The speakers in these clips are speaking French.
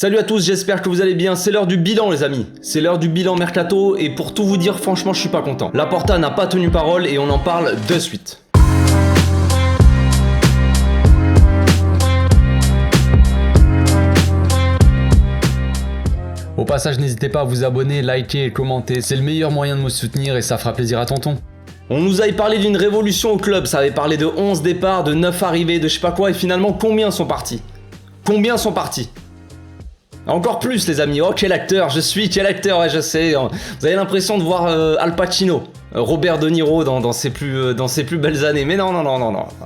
Salut à tous, j'espère que vous allez bien, c'est l'heure du bilan les amis. C'est l'heure du bilan mercato et pour tout vous dire franchement je suis pas content. Laporta n'a pas tenu parole et on en parle de suite. Au passage n'hésitez pas à vous abonner, liker et commenter, c'est le meilleur moyen de me soutenir et ça fera plaisir à tonton. On nous avait parlé d'une révolution au club, ça avait parlé de 11 départs, de 9 arrivées, de je sais pas quoi et finalement combien sont partis? Combien sont partis? Encore plus les amis, oh quel acteur je suis, quel acteur, ouais je sais, vous avez l'impression de voir Al Pacino, Robert De Niro dans ses plus belles années, mais non,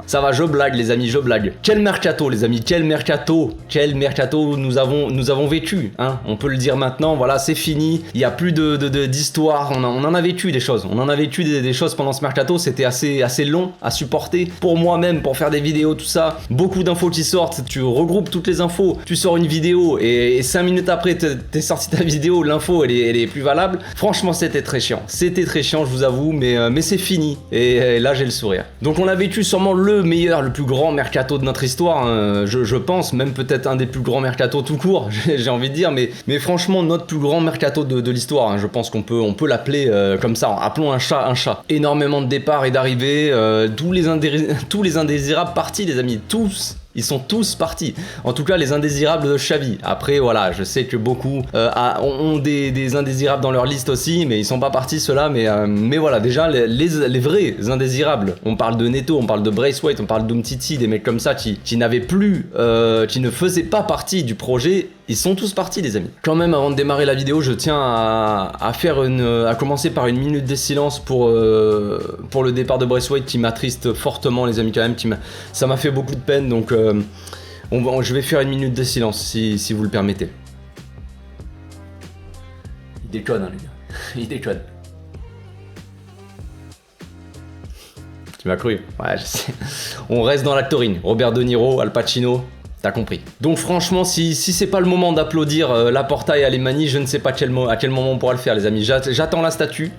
ça va, je blague les amis, je blague. Quel mercato les amis, quel mercato nous avons vécu, hein, on peut le dire maintenant, voilà c'est fini, il n'y a plus d'histoire, on en a vécu des choses, des choses pendant ce mercato, c'était assez long à supporter, pour moi-même, pour faire des vidéos, tout ça, beaucoup d'infos qui sortent, tu regroupes toutes les infos, tu sors une vidéo et 5 minutes après t'es sorti ta vidéo, l'info elle est plus valable, franchement c'était très chiant, je vous avoue, mais c'est fini et là j'ai le sourire. Donc on a vécu sûrement le meilleur, le plus grand mercato de notre histoire, hein, je pense, même peut-être un des plus grands mercatos tout court, j'ai envie de dire, mais franchement notre plus grand mercato de l'histoire, hein, je pense qu'on peut l'appeler comme ça, appelons un chat un chat. Énormément de départs et d'arrivées, tous les indésirables partis les amis, tous. Ils sont tous partis, en tout cas les indésirables de Xavi. Après voilà, je sais que beaucoup ont des indésirables dans leur liste aussi, mais ils sont pas partis ceux-là, mais voilà, déjà les vrais indésirables, on parle de Neto, on parle de Braithwaite, on parle d'Umtiti, des mecs comme ça qui n'avaient plus, qui ne faisaient pas partie du projet, ils sont tous partis les amis. Quand même avant de démarrer la vidéo, je tiens à commencer par une minute de silence pour le départ de Braithwaite qui m'attriste fortement les amis quand même, ça m'a fait beaucoup de peine donc je vais faire une minute de silence si vous le permettez. Il déconne hein, les gars, il déconne. Tu m'as cru? Ouais je sais. On reste dans l'actoring, Robert De Niro, Al Pacino. T'as compris. Donc franchement, si c'est pas le moment d'applaudir Laporta et Alemany, je ne sais pas à quel moment on pourra le faire les amis. J'attends la statue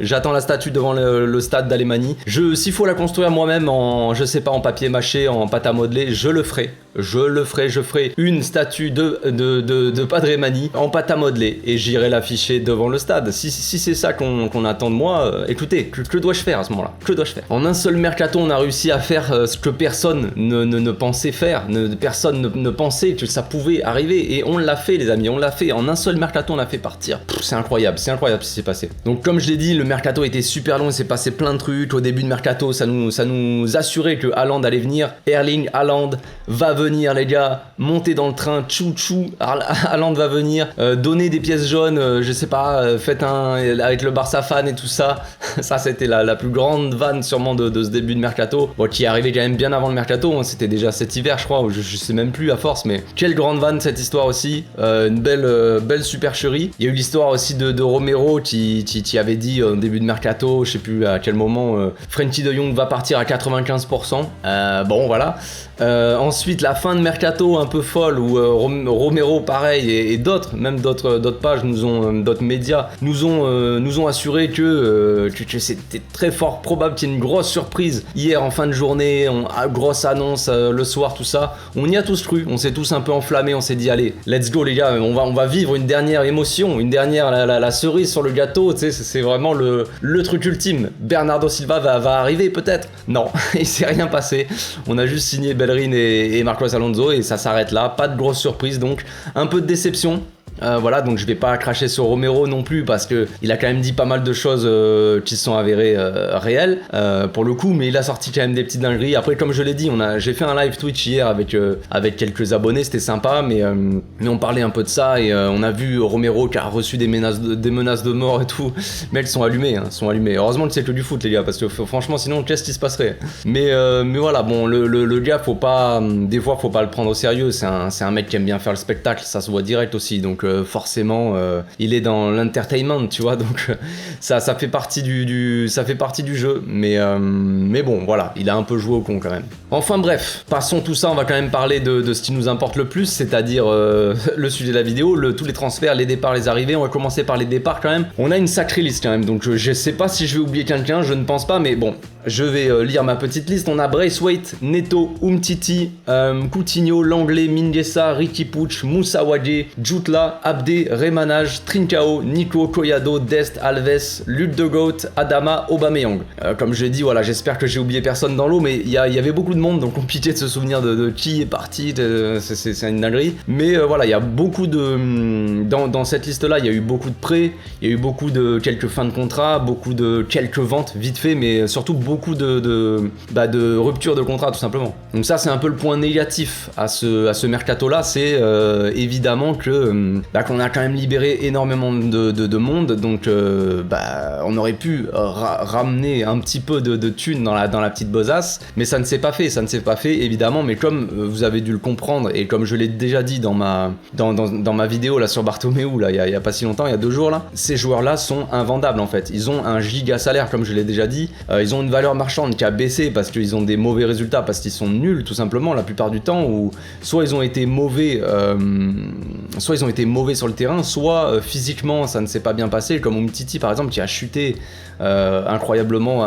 devant le stade d'Alemany. S'il faut la construire moi-même je sais pas, en papier mâché, en pâte à modeler, je le ferai. Je ferai une statue de Padre Mani en pâte à modeler et j'irai l'afficher devant le stade. Si c'est ça qu'on attend de moi, écoutez, que dois-je faire à ce moment-là? Que dois-je faire? En un seul mercato, on a réussi à faire ce que personne ne pensait faire, personne ne pensait que ça pouvait arriver et on l'a fait les amis, on l'a fait. En un seul mercato, on l'a fait partir. C'est incroyable ce qui s'est passé. Donc comme je l'ai dit, le mercato était super long, il s'est passé plein de trucs. Au début de mercato, ça nous assurait que Haaland allait venir. Erling Haaland va venir les gars, montez dans le train, tchou, Haaland va venir, donner des pièces jaunes, je sais pas, faites avec le Barça fan et tout ça. Ça c'était la plus grande vanne sûrement de ce début de mercato, bon, qui est arrivé quand même bien avant le mercato, hein, c'était déjà cet hiver je crois, je sais même plus à force, mais quelle grande vanne cette histoire aussi, une belle supercherie. Il y a eu l'histoire aussi de Romero qui avait dit au début de mercato, je sais plus à quel moment, Frenkie de Jong va partir à 95%, bon voilà. Ensuite la fin de mercato un peu folle où Romero pareil et d'autres pages d'autres médias nous ont assuré que c'était très fort probable qu'il y ait une grosse surprise hier en fin de journée, grosse annonce le soir tout ça, on y a tous cru, on s'est tous un peu enflammés, on s'est dit allez let's go les gars, on va vivre une dernière émotion, une dernière la cerise sur le gâteau, tu sais, c'est vraiment le truc ultime. Bernardo Silva va arriver peut-être, non il s'est rien passé, on a juste signé Bellerin et Marcos Alonso et ça s'arrête là, pas de grosse surprise, donc un peu de déception. Voilà, donc je vais pas cracher sur Romero non plus parce que il a quand même dit pas mal de choses qui se sont avérées réelles pour le coup, mais il a sorti quand même des petites dingueries. Après comme je l'ai dit, j'ai fait un live Twitch hier avec quelques abonnés, c'était sympa, mais on parlait un peu de ça et on a vu Romero qui a reçu des menaces de mort et tout, mais elles sont allumées, hein, Heureusement que c'est que du foot les gars, parce que franchement sinon qu'est-ce qui se passerait? Mais voilà, bon le gars des fois faut pas le prendre au sérieux, c'est un mec qui aime bien faire le spectacle, ça se voit direct aussi, donc forcément il est dans l'entertainment tu vois, donc ça fait partie du jeu, mais bon voilà, il a un peu joué au con quand même. Enfin bref, passons tout ça, on va quand même parler de ce qui nous importe le plus, c'est-à-dire le sujet de la vidéo, tous les transferts, les départs, les arrivées. On va commencer par les départs quand même, on a une sacrée liste quand même, donc je sais pas si je vais oublier quelqu'un, je ne pense pas, mais bon, Je vais lire ma petite liste. On a Braithwaite, Neto, Umtiti, Coutinho, Langlais, Mingueza, Riqui Puig, Moussa Wadji, Jutla, Abde, Remanaj, Trincao, Nico, Collado, Dest, Alves, Ludegoat, Adama, Aubameyang. Comme je l'ai dit, voilà, j'espère que j'ai oublié personne dans l'eau, mais il y avait beaucoup de monde, donc compliqué de se souvenir de qui est parti, c'est une dinguerie. Mais voilà, il y a beaucoup de... Dans cette liste-là, il y a eu beaucoup de prêts, il y a eu beaucoup de quelques fins de contrat, beaucoup de quelques ventes vite fait, mais surtout beaucoup de rupture de contrat tout simplement. Donc ça, c'est un peu le point négatif à ce mercato-là, c'est évidemment que qu'on a quand même libéré énormément de monde, donc on aurait pu ramener un petit peu de thunes dans la petite besace, mais ça ne s'est pas fait évidemment, mais comme vous avez dû le comprendre et comme je l'ai déjà dit dans ma vidéo là sur Bartomeu là, il y a pas si longtemps, il y a 2 jours là, ces joueurs-là sont invendables en fait. Ils ont un giga salaire comme je l'ai déjà dit, ils ont une valeur marchande qui a baissé parce qu'ils ont des mauvais résultats, parce qu'ils sont nuls tout simplement la plupart du temps, ou soit ils ont été mauvais sur le terrain, soit physiquement ça ne s'est pas bien passé, comme Umtiti par exemple qui a chuté incroyablement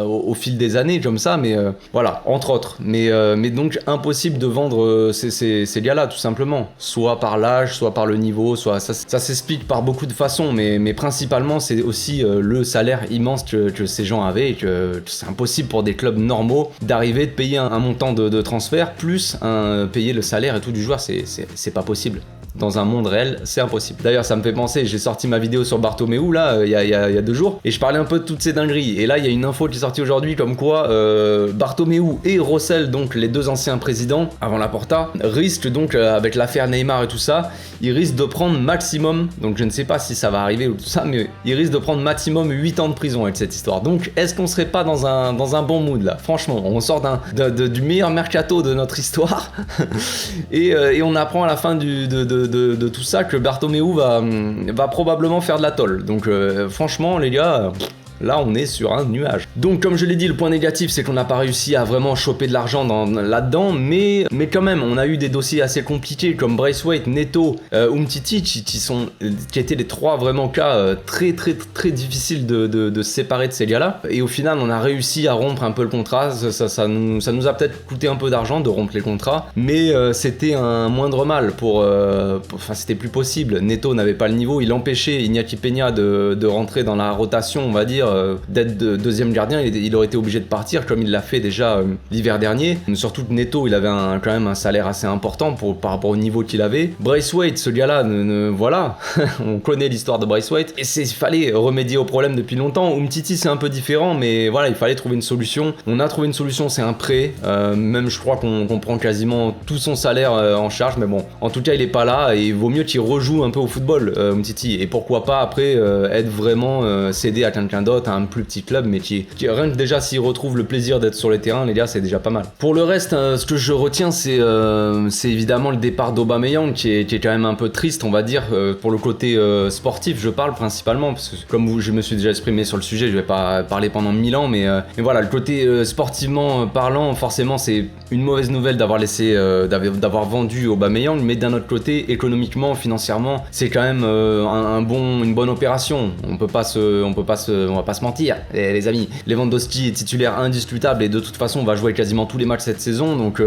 au fil des années comme ça, mais voilà, entre autres, mais donc impossible de vendre ces gars-là tout simplement, soit par l'âge, soit par le niveau, soit ça s'explique par beaucoup de façons, mais principalement c'est aussi le salaire immense que ces gens avaient, et que c'est impossible pour des clubs normaux d'arriver de payer un montant de transfert plus payer le salaire et tout du joueur, c'est pas possible. Dans un monde réel, c'est impossible. D'ailleurs, ça me fait penser, j'ai sorti ma vidéo sur Bartomeu là, il y a 2 jours, et je parlais un peu de toutes ces dingueries. Et là, il y a une info qui est sortie aujourd'hui comme quoi Bartomeu et Rossell, donc les 2 anciens présidents avant Laporta, risquent donc, avec l'affaire Neymar et tout ça, ils risquent de prendre maximum, donc je ne sais pas si ça va arriver ou tout ça, mais ils risquent de prendre maximum 8 ans de prison avec cette histoire. Donc, est-ce qu'on serait pas dans un bon mood là? Franchement, on sort du meilleur mercato de notre histoire, et on apprend à la fin de tout ça que Bartomeu va probablement faire de la tôle. Donc franchement les gars, là on est sur un nuage. Donc comme je l'ai dit, le point négatif c'est qu'on n'a pas réussi à vraiment choper de l'argent là-dedans, mais quand même on a eu des dossiers assez compliqués comme Braithwaite, Neto, Umtiti qui étaient les 3 vraiment cas très difficiles de se séparer de ces gars-là, et au final on a réussi à rompre un peu le contrat. Ça nous a peut-être coûté un peu d'argent de rompre les contrats, mais c'était un moindre mal enfin c'était plus possible. Neto n'avait pas le niveau, il empêchait Iñaki Peña de rentrer dans la rotation, on va dire, d'être deuxième gardien, il aurait été obligé de partir comme il l'a fait déjà l'hiver dernier. Surtout que Neto, il avait quand même un salaire assez important par rapport au niveau qu'il avait. Braithwaite, ce gars-là, voilà, on connaît l'histoire de Braithwaite, et il fallait remédier au problème depuis longtemps. Umtiti c'est un peu différent, mais voilà, il fallait trouver une solution. On a trouvé une solution, c'est un prêt, même je crois qu'on prend quasiment tout son salaire en charge, mais bon, en tout cas il est pas là, et il vaut mieux qu'il rejoue un peu au football, Umtiti, et pourquoi pas après être vraiment cédé à quelqu'un d'autre, à un plus petit club, mais qui rien que déjà s'il retrouve le plaisir d'être sur les terrains, les gars, c'est déjà pas mal. Pour le reste, ce que je retiens, c'est évidemment le départ d'Aubameyang qui est quand même un peu triste, on va dire, pour le côté sportif, je parle principalement, parce que comme je me suis déjà exprimé sur le sujet, je vais pas parler pendant 1000 ans, mais voilà, le côté sportivement parlant, forcément, c'est une mauvaise nouvelle d'avoir d'avoir vendu Aubameyang, mais d'un autre côté, économiquement, financièrement, c'est quand même une bonne opération. On va pas se mentir, les amis. Lewandowski est titulaire indiscutable et de toute façon on va jouer quasiment tous les matchs cette saison, donc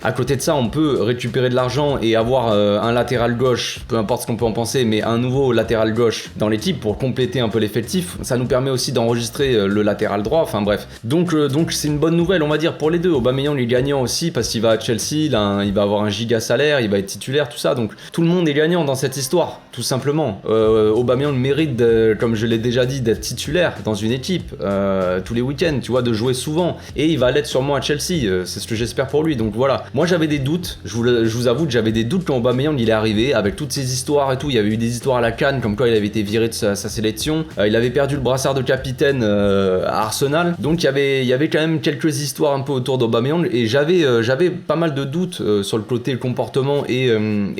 à côté de ça on peut récupérer de l'argent et avoir un latéral gauche, peu importe ce qu'on peut en penser, mais un nouveau latéral gauche dans l'équipe pour compléter un peu l'effectif. Ça nous permet aussi d'enregistrer le latéral droit, enfin bref. Donc c'est une bonne nouvelle, on va dire, pour les deux. Aubameyang est gagnant aussi parce qu'il va à Chelsea, là, il va avoir un giga salaire, il va être titulaire, tout ça, donc tout le monde est gagnant dans cette histoire, tout simplement. Aubameyang mérite, comme je l'ai déjà dit, d'être titulaire dans une équipe tous les week-ends, tu vois, de jouer souvent, et il va l'être sûrement à Chelsea, c'est ce que j'espère pour lui. Donc voilà, moi j'avais des doutes, je vous avoue que j'avais des doutes quand Aubameyang il est arrivé, avec toutes ces histoires et tout. Il y avait eu des histoires à la CAN comme quoi il avait été viré de sa sélection, il avait perdu le brassard de capitaine à Arsenal, donc il y avait quand même quelques histoires un peu autour d'Aubameyang, et j'avais pas mal de doutes sur le côté comportement et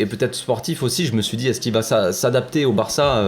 peut-être sportif aussi. Je me suis dit, est-ce qu'il va s'adapter au Barça,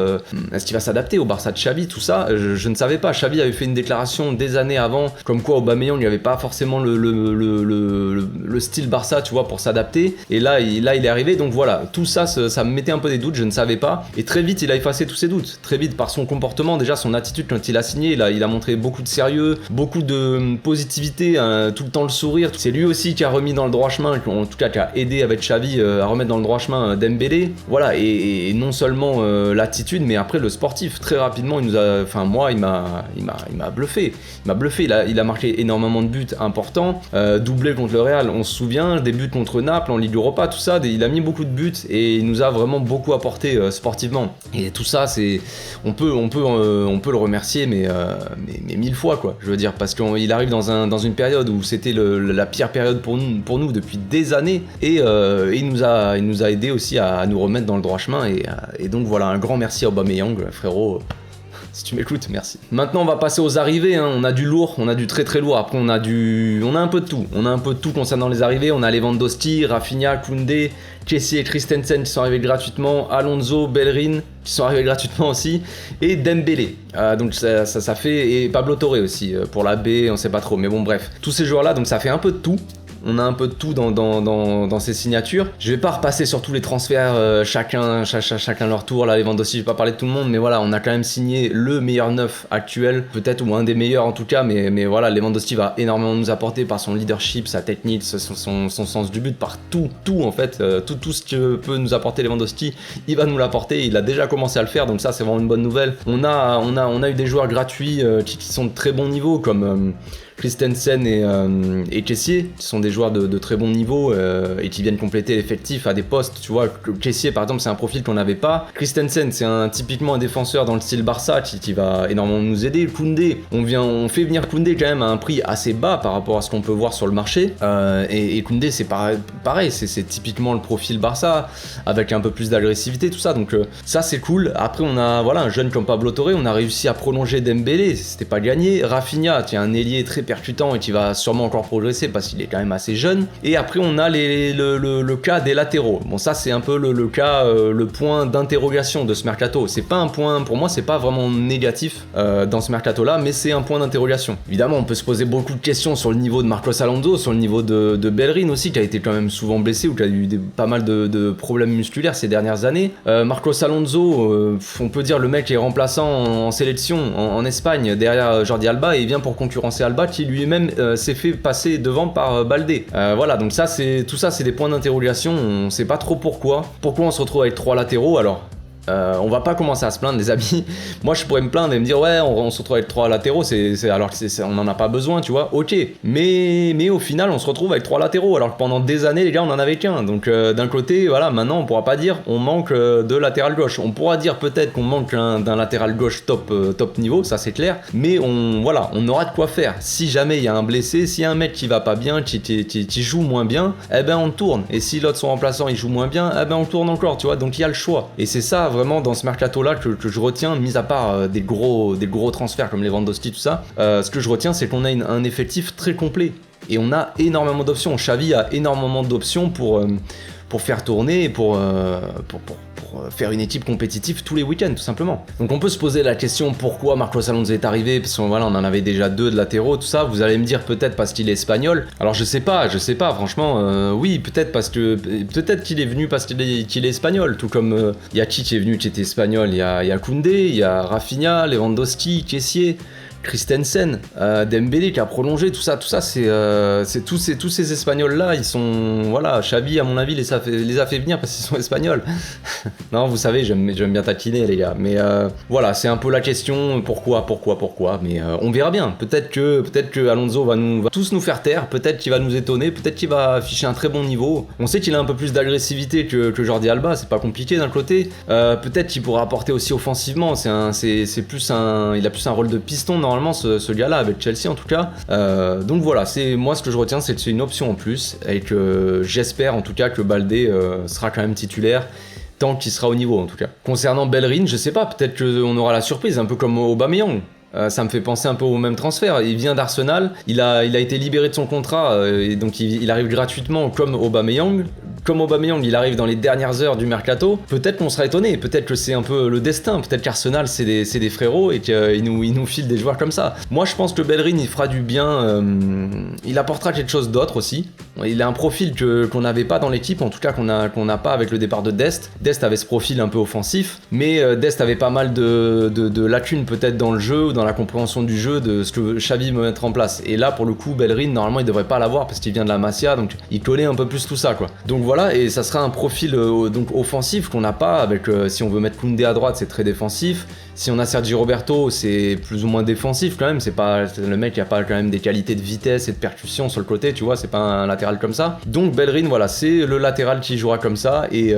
est-ce qu'il va s'adapter au Barça de Xavi, tout ça, je ne savais pas. Xavi avait fait une déclaration des années avant, comme quoi Aubameyang n'avait pas forcément le style Barça, tu vois, pour s'adapter. Et là, il est arrivé. Donc voilà, tout ça, ça me mettait un peu des doutes. Je ne savais pas. Et très vite, il a effacé tous ses doutes. Très vite, par son comportement, déjà son attitude quand il a signé, il a montré beaucoup de sérieux, beaucoup de positivité, hein, tout le temps le sourire. C'est lui aussi qui a remis dans le droit chemin, en tout cas qui a aidé avec Xavi à remettre dans le droit chemin Dembélé. Voilà, et non seulement l'attitude, mais après le sportif. Très rapidement, il nous a, enfin moi, il m'a bluffé. Il m'a bluffé. Il a marqué énormément de buts importants, doublé contre le Real. On se souvient des buts contre Naples en Ligue Europa, tout ça. Il a mis beaucoup de buts et il nous a vraiment beaucoup apporté sportivement. Et tout ça, c'est, on peut le remercier, mais 1000 fois quoi. Je veux dire, parce qu'il arrive dans une période où c'était la pire période pour nous depuis des années, et il nous a aidé aussi à nous remettre dans le droit chemin, et donc voilà, un grand merci à Aubameyang, frérot. Si tu m'écoutes, merci. Maintenant, on va passer aux arrivées, hein. On a du lourd, on a du très très lourd. Après, on a un peu de tout. On a un peu de tout concernant les arrivées. On a Lewandowski, Rafinha, Koundé, Kessie et Christensen qui sont arrivés gratuitement, Alonso, Bellerin qui sont arrivés gratuitement aussi, et Dembélé. Donc ça fait, et Pablo Torre aussi, pour la B, on sait pas trop. Mais bon, bref, tous ces joueurs-là, donc ça fait un peu de tout. On a un peu de tout dans ces signatures. Je vais pas repasser sur tous les transferts, chacun leur tour. Là, Lewandowski, je vais pas parler de tout le monde, mais voilà, on a quand même signé le meilleur neuf actuel, peut-être, ou un des meilleurs en tout cas, mais voilà, Lewandowski va énormément nous apporter par son leadership, sa technique, son sens du but, par tout en fait, tout ce que peut nous apporter Lewandowski, il va nous l'apporter. Il a déjà commencé à le faire, donc ça c'est vraiment une bonne nouvelle. On a eu des joueurs gratuits qui sont de très bon niveau, comme Christensen et Kessie, qui sont des joueurs de très bon niveau et qui viennent compléter l'effectif à des postes. Tu vois, Kessie par exemple, c'est un profil qu'on n'avait pas. Christensen, c'est typiquement un défenseur dans le style Barça qui va énormément nous aider. Koundé, on fait venir Koundé quand même à un prix assez bas par rapport à ce qu'on peut voir sur le marché. Et Koundé, c'est pareil, c'est typiquement le profil Barça avec un peu plus d'agressivité, tout ça. Donc ça, c'est cool. Après, on a un jeune comme Pablo Torre, on a réussi à prolonger Dembélé, c'était pas gagné. Rafinha, qui est un ailier très percutant et qui va sûrement encore progresser parce qu'il est quand même assez jeune. Et après on a le cas des latéraux. Bon, ça c'est un peu le cas, le point d'interrogation de ce mercato. C'est pas un point, pour moi c'est pas vraiment négatif dans ce mercato là, mais c'est un point d'interrogation. Évidemment on peut se poser beaucoup de questions sur le niveau de Marcos Alonso, sur le niveau de Bellerin aussi, qui a été quand même souvent blessé ou qui a eu pas mal de problèmes musculaires ces dernières années. Marcos Alonso, on peut dire le mec est remplaçant en sélection en Espagne derrière Jordi Alba, et il vient pour concurrencer Alba qui lui-même s'est fait passer devant par Baldé. Voilà, donc tout ça c'est des points d'interrogation, on sait pas trop pourquoi on se retrouve avec 3 latéraux. Alors on va pas commencer à se plaindre les amis. Moi je pourrais me plaindre et me dire ouais on se retrouve avec 3 latéraux, alors que on en a pas besoin, tu vois, ok, mais au final on se retrouve avec 3 latéraux alors que pendant des années les gars on en avait qu'un. Donc d'un côté voilà, maintenant on pourra pas dire on manque de latéral gauche, on pourra dire peut-être qu'on manque d'un latéral gauche top niveau, ça c'est clair, mais on aura de quoi faire. Si jamais il y a un blessé, s'il y a un mec qui va pas bien, qui joue moins bien, eh ben on tourne, et si l'autre son remplaçant il joue moins bien, eh ben on tourne encore, tu vois. Donc il y a le choix, et c'est ça vraiment dans ce mercato là que je retiens, mis à part des gros transferts comme les Lewandowski, tout ça. Ce que je retiens, c'est qu'on a un effectif très complet et on a énormément d'options. Xavi a énormément d'options pour faire tourner et pour faire une équipe compétitive tous les week-ends, tout simplement. Donc on peut se poser la question pourquoi Marcos Alonso est arrivé, parce qu'on on en avait déjà 2 de latéraux, tout ça. Vous allez me dire peut-être parce qu'il est espagnol. Alors je sais pas, franchement, oui, peut-être qu'il est venu parce qu'il est espagnol, tout comme il y a qui est venu qui était espagnol, il y a Koundé, il y a Rafinha, Lewandowski, Kessie, Christensen, Dembélé qui a prolongé, tout ça c'est tous ces espagnols là, ils sont, voilà, Xavi à mon avis les a fait venir parce qu'ils sont espagnols. Non, vous savez, j'aime bien taquiner les gars, mais voilà, c'est un peu la question, pourquoi, mais on verra bien. Peut-être que Alonso va tous nous faire taire, peut-être qu'il va nous étonner, peut-être qu'il va afficher un très bon niveau. On sait qu'il a un peu plus d'agressivité que Jordi Alba, c'est pas compliqué d'un côté. Peut-être qu'il pourra apporter aussi offensivement, il a plus un rôle de piston normalement, ce gars-là, avec Chelsea en tout cas. Donc voilà, moi ce que je retiens, c'est que c'est une option en plus, et que j'espère en tout cas que Baldé sera quand même titulaire, tant qu'il sera au niveau en tout cas. Concernant Bellerin, je sais pas, peut-être qu'on aura la surprise, un peu comme Aubameyang. Ça me fait penser un peu au même transfert. Il vient d'Arsenal, il a été libéré de son contrat, et donc il arrive gratuitement comme Aubameyang, comme Aubameyang il arrive dans les dernières heures du mercato, peut-être qu'on sera étonné, peut-être que c'est un peu le destin, peut-être qu'Arsenal c'est des frérots et qu'ils nous filent des joueurs comme ça. Moi je pense que Bellerin il fera du bien, il apportera quelque chose d'autre aussi. Il a un profil qu'on n'avait pas dans l'équipe, en tout cas qu'on n'a pas avec le départ de Dest. Dest avait ce profil un peu offensif, mais Dest avait pas mal de lacunes peut-être dans le jeu ou dans la compréhension du jeu de ce que Xavi veut mettre en place. Et là pour le coup Bellerin normalement il devrait pas l'avoir parce qu'il vient de la Masia, donc il connaît un peu plus tout ça quoi. Donc voilà, et ça sera un profil donc offensif qu'on n'a pas avec si on veut mettre Koundé à droite c'est très défensif. Si on a Sergi Roberto, c'est plus ou moins défensif quand même, le mec qui a pas quand même des qualités de vitesse et de percussion sur le côté, tu vois, c'est pas un latéral comme ça. Donc Bellerin, voilà, c'est le latéral qui jouera comme ça, et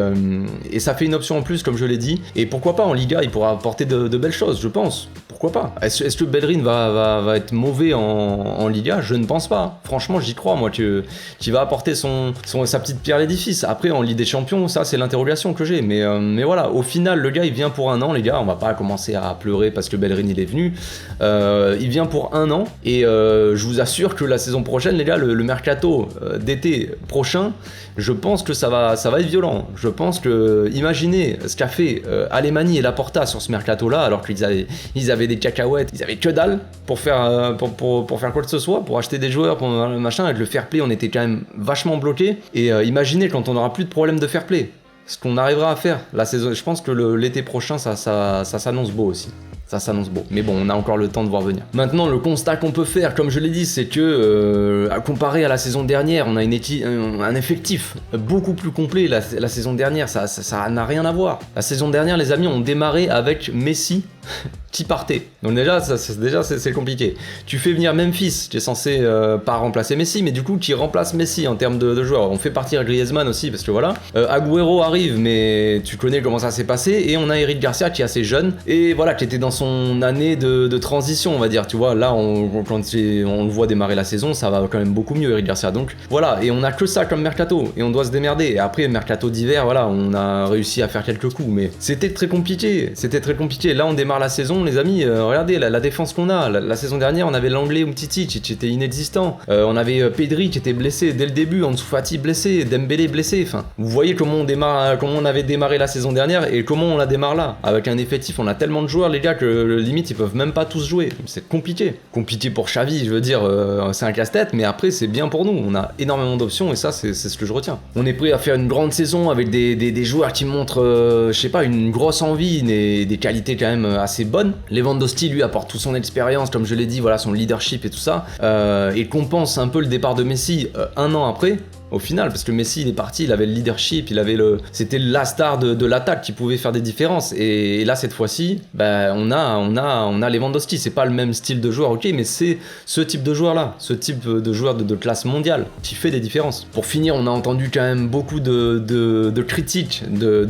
ça fait une option en plus, comme je l'ai dit, et pourquoi pas, en Liga, il pourra apporter de belles choses, je pense. Pourquoi pas? Est-ce que Bellerin va être mauvais en Liga? Je ne pense pas. Franchement, j'y crois, moi, qui va apporter sa petite pierre à l'édifice. Après, en Ligue des Champions, ça, c'est l'interrogation que j'ai, mais voilà, au final, le gars, il vient pour un an, les gars, on va pas commencer à pleurer parce que Bellerin il est venu. Il vient pour un an et je vous assure que la saison prochaine, les gars, le mercato d'été prochain, je pense que ça va être violent. Je pense que, imaginez ce qu'a fait Alemany et Laporta sur ce mercato là, alors qu'ils avaient des cacahuètes, ils avaient que dalle pour faire quoi que ce soit, pour acheter des joueurs, pour le machin. Avec le fair play, on était quand même vachement bloqué. Et imaginez quand on n'aura plus de problème de fair play, ce qu'on arrivera à faire la saison. Je pense que l'été prochain ça s'annonce beau aussi. Ça s'annonce beau. Mais bon, on a encore le temps de voir venir. Maintenant, le constat qu'on peut faire, comme je l'ai dit, c'est que comparé à la saison dernière, on a un effectif beaucoup plus complet. La saison dernière, ça n'a rien à voir. La saison dernière, les amis, on démarré avec Messi qui partait. Donc déjà, c'est compliqué. Tu fais venir Memphis, qui est censé pas remplacer Messi, mais du coup, qui remplace Messi en termes de joueurs. On fait partir Griezmann aussi, parce que voilà. Agüero arrive, mais tu connais comment ça s'est passé. Et on a Eric Garcia qui est assez jeune, et voilà, qui était dans son année de transition, on va dire. Tu vois, là, quand on le voit démarrer la saison, ça va quand même beaucoup mieux, Eric Garcia. Donc voilà, et on a que ça comme mercato, et on doit se démerder. Et après, mercato d'hiver, voilà, on a réussi à faire quelques coups, mais c'était très compliqué. Là, on démarre la saison, les amis. Regardez la défense qu'on a. La saison dernière, on avait l'anglais Umtiti qui était inexistant. On avait Pedri qui était blessé dès le début, Ansu Fati blessé, Dembélé blessé. Enfin, vous voyez comment on avait démarré la saison dernière et comment on la démarre là. Avec un effectif, on a tellement de joueurs, les gars, que limite ils peuvent même pas tous jouer. C'est compliqué. Compliqué pour Xavi, je veux dire, c'est un casse-tête, mais après c'est bien pour nous. On a énormément d'options et ça, c'est ce que je retiens. On est prêt à faire une grande saison avec des joueurs qui montrent, je sais pas, une grosse envie, des qualités quand même assez bonnes. Lewandowski lui apporte toute son expérience, comme je l'ai dit, voilà, son leadership et tout ça, et compense un peu le départ de Messi un an après. Au final, parce que Messi il est parti, il avait le leadership, c'était la star de l'attaque qui pouvait faire des différences. Et là cette fois-ci, on a Lewandowski. C'est pas le même style de joueur, ok, mais c'est ce type de joueur là, ce type de joueur de classe mondiale qui fait des différences. Pour finir, on a entendu quand même beaucoup de critiques de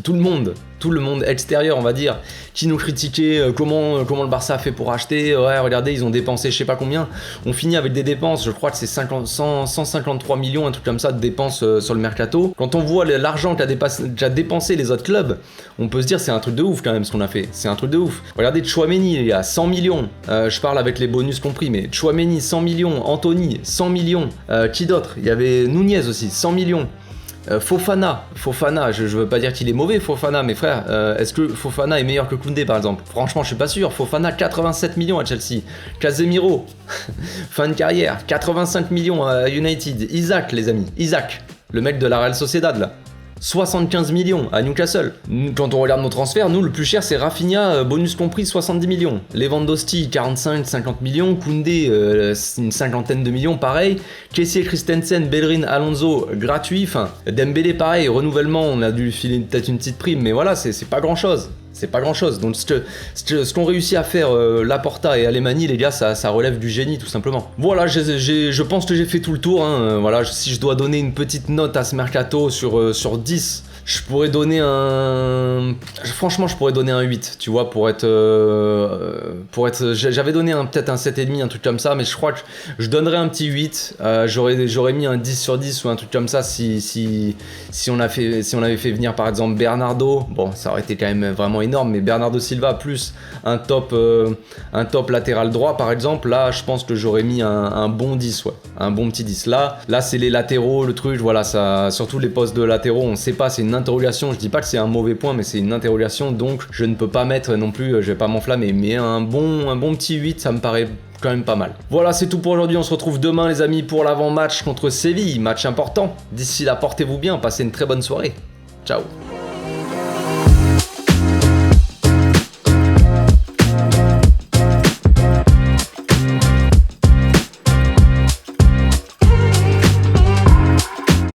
tout le monde. Tout le monde extérieur, on va dire, qui nous critiquait comment le Barça a fait pour acheter. Ouais, regardez, ils ont dépensé je sais pas combien. On finit avec des dépenses, je crois que c'est 153 millions, un truc comme ça, de dépenses sur le mercato. Quand on voit l'argent qu'a dépensé les autres clubs, on peut se dire c'est un truc de ouf quand même ce qu'on a fait. C'est un truc de ouf. Regardez Tchouaméni, il y a 100 millions. Je parle avec les bonus compris, mais Tchouaméni 100 millions, Anthony 100 millions. Qui d'autre? Il y avait Nunez aussi, 100 millions. Fofana, je veux pas dire qu'il est mauvais, Fofana, mes frères. Est-ce que Fofana est meilleur que Koundé par exemple? Franchement, je suis pas sûr. Fofana, 87 millions à Chelsea. Casemiro, fin de carrière, 85 millions à United. Isaac, les amis, Isaac, le mec de la Real Sociedad là. 75 millions à Newcastle. Quand on regarde nos transferts, nous, le plus cher, c'est Rafinha, bonus compris, 70 millions. Lewandowski, 45-50 millions. Koundé, une cinquantaine de millions, pareil. Kessié, Christensen, Bellerin, Alonso, gratuit. Enfin, Dembélé, pareil, renouvellement, on a dû filer peut-être une petite prime, mais voilà, c'est pas grand-chose. C'est pas grand chose. Donc ce qu'ont réussi à faire Laporta et Alemany, les gars, ça relève du génie tout simplement. Voilà, je pense que j'ai fait tout le tour. Hein. Voilà, si je dois donner une petite note à ce mercato sur 10, Je pourrais donner un... Franchement, je pourrais donner un 8, tu vois, pour être... J'avais donné peut-être un 7,5, un truc comme ça, mais je crois que je donnerais un petit 8. J'aurais mis un 10 sur 10 ou un truc comme ça si on avait fait venir, par exemple, Bernardo. Bon, ça aurait été quand même vraiment énorme, mais Bernardo Silva plus un top latéral droit, par exemple, là, je pense que j'aurais mis un bon 10, ouais. Un bon petit 10. Là c'est les latéraux, le truc, voilà, ça, surtout les postes de latéraux, on sait pas, c'est une interrogation. Je dis pas que c'est un mauvais point, mais c'est une interrogation, donc je ne peux pas mettre non plus, je vais pas m'enflammer, mais un bon petit 8, ça me paraît quand même pas mal. Voilà, c'est tout pour aujourd'hui. On se retrouve demain, les amis, pour l'avant-match contre Séville, match important. D'ici là, portez-vous bien, passez une très bonne soirée. Ciao.